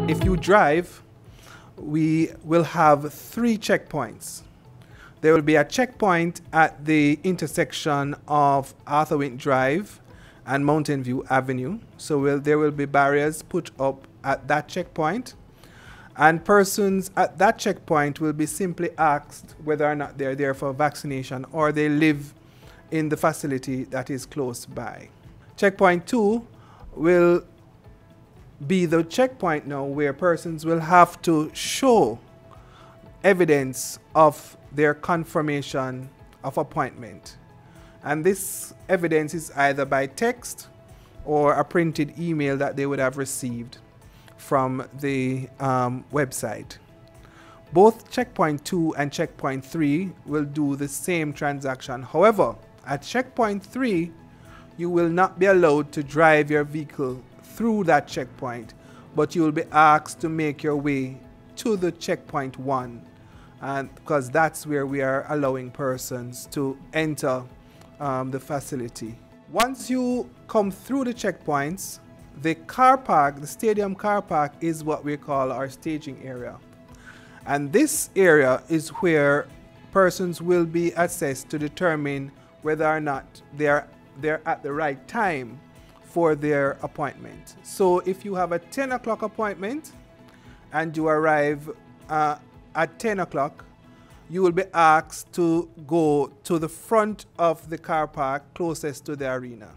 If you drive, we will have 3 checkpoints. There will be a checkpoint at the intersection of Arthur Wint Drive and Mountain View Avenue. So there will be barriers put up at that checkpoint. And persons at that checkpoint will be simply asked whether or not they're there for vaccination or they live in the facility that is close by. Checkpoint 2 will be the checkpoint now where persons will have to show evidence of their confirmation of appointment. And this evidence is either by text or a printed email that they would have received from the website. Both checkpoint 2 and checkpoint 3 will do the same transaction. However, at checkpoint 3, you will not be allowed to drive your vehicle through that checkpoint, but you will be asked to make your way to the checkpoint 1, and because that's where we are allowing persons to enter the facility. Once you come through the checkpoints, the car park, the stadium car park, is what we call our staging area. And this area is where persons will be assessed to determine whether or not they're at the right time for their appointment. So if you have a 10 o'clock appointment and you arrive at 10 o'clock, you will be asked to go to the front of the car park closest to the arena.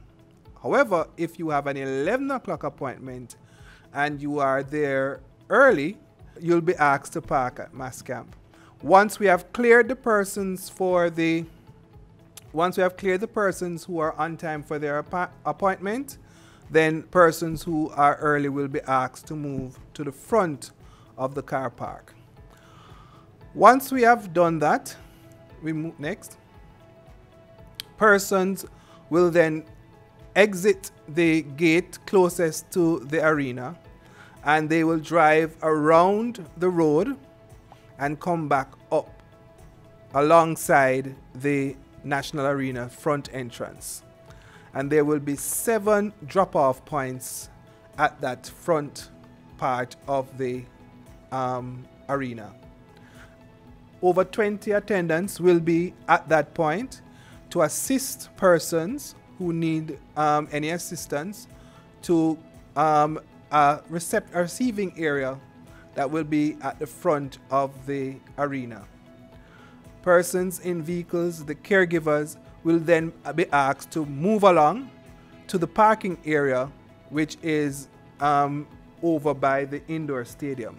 However, if you have an 11 o'clock appointment and you are there early, you'll be asked to park at mass camp. Once we have cleared the persons who are on time for their appointment, then persons who are early will be asked to move to the front of the car park. Once we have done that, we move next. Persons will then exit the gate closest to the arena, and they will drive around the road and come back up alongside the National Arena front entrance. And there will be 7 drop-off points at that front part of the arena. Over 20 attendants will be at that point to assist persons who need any assistance to a receiving area that will be at the front of the arena. Persons in vehicles, the caregivers, will then be asked to move along to the parking area, which is over by the indoor stadium.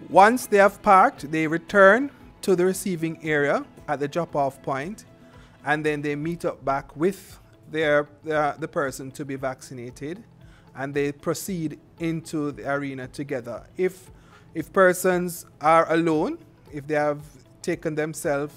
Once they have parked, they return to the receiving area at the drop-off point, and then they meet up back with the person to be vaccinated, and they proceed into the arena together. If persons are alone, if they have taken themselves,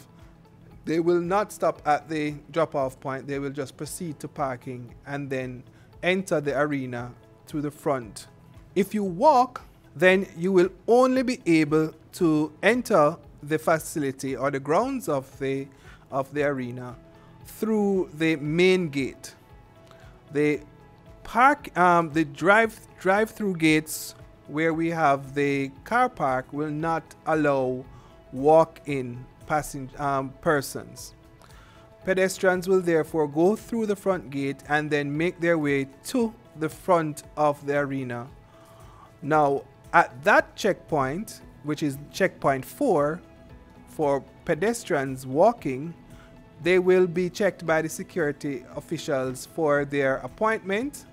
they will not stop at the drop-off point. They will just proceed to parking and then enter the arena through the front. If you walk, then you will only be able to enter the facility or the grounds of the arena through the main gate. The drive-through gates where we have the car park will not allow walk-in persons. Pedestrians will therefore go through the front gate and then make their way to the front of the arena. Now, at that checkpoint, which is checkpoint 4, for pedestrians walking, they will be checked by the security officials for their appointment,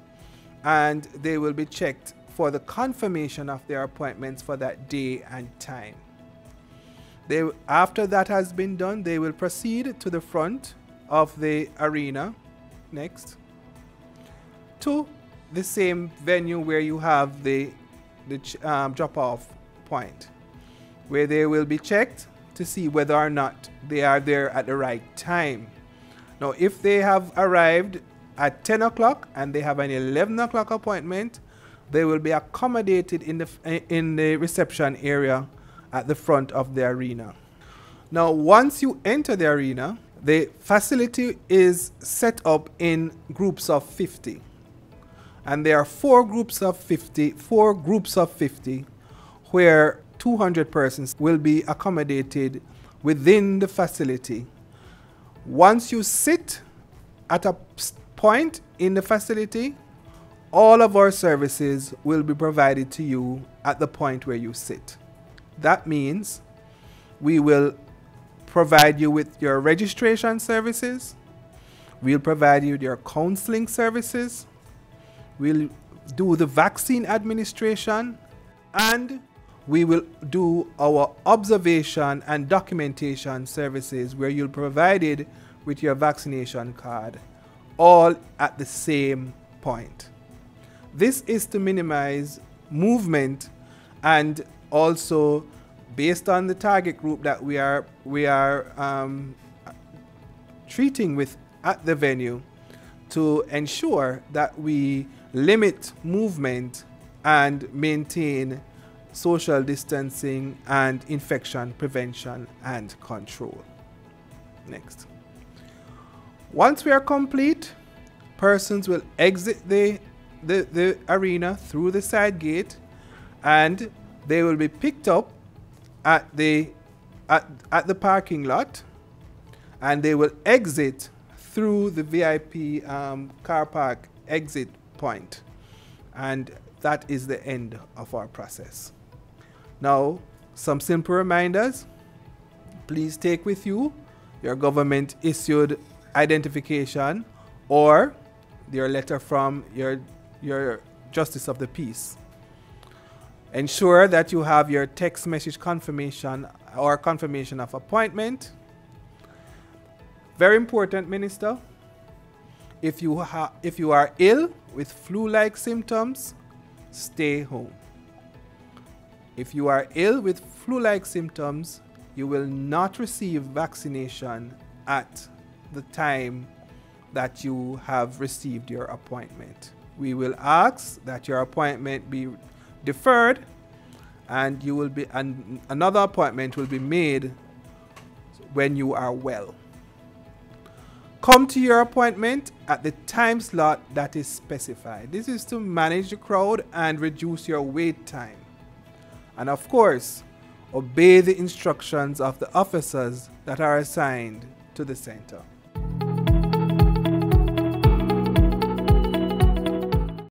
and they will be checked for the confirmation of their appointments for that day and time. After that has been done, they will proceed to the front of the arena, next, to the same venue where you have the drop-off point, where they will be checked to see whether or not they are there at the right time. Now, if they have arrived at 10 o'clock and they have an 11 o'clock appointment, they will be accommodated in the reception area at the front of the arena. Now, once you enter the arena, the facility is set up in groups of 50. And there are four groups of 50, where 200 persons will be accommodated within the facility. Once you sit at a point in the facility, all of our services will be provided to you at the point where you sit. That means we will provide you with your registration services, we'll provide you with your counseling services, we'll do the vaccine administration, and we will do our observation and documentation services where you'll be provided with your vaccination card, all at the same point. This is to minimize movement, and also based on the target group that we are treating with at the venue, to ensure that we limit movement and maintain social distancing and infection prevention and control. Next. Once we are complete, persons will exit the arena through the side gate, and they will be picked up at the parking lot, and they will exit through the VIP car park exit point, and that is the end of our process. Now, some simple reminders. Please take with you your government issued identification or your letter from your Justice of the Peace. Ensure that you have your text message confirmation or confirmation of appointment. Very important, Minister. If you are ill with flu-like symptoms, stay home. If you are ill with flu-like symptoms, you will not receive vaccination at the time that you have received your appointment. We will ask that your appointment be deferred, and you will be another appointment will be made when you are well. Come to your appointment at the time slot that is specified. This is to manage the crowd and reduce your wait time. And of course, obey the instructions of the officers that are assigned to the center.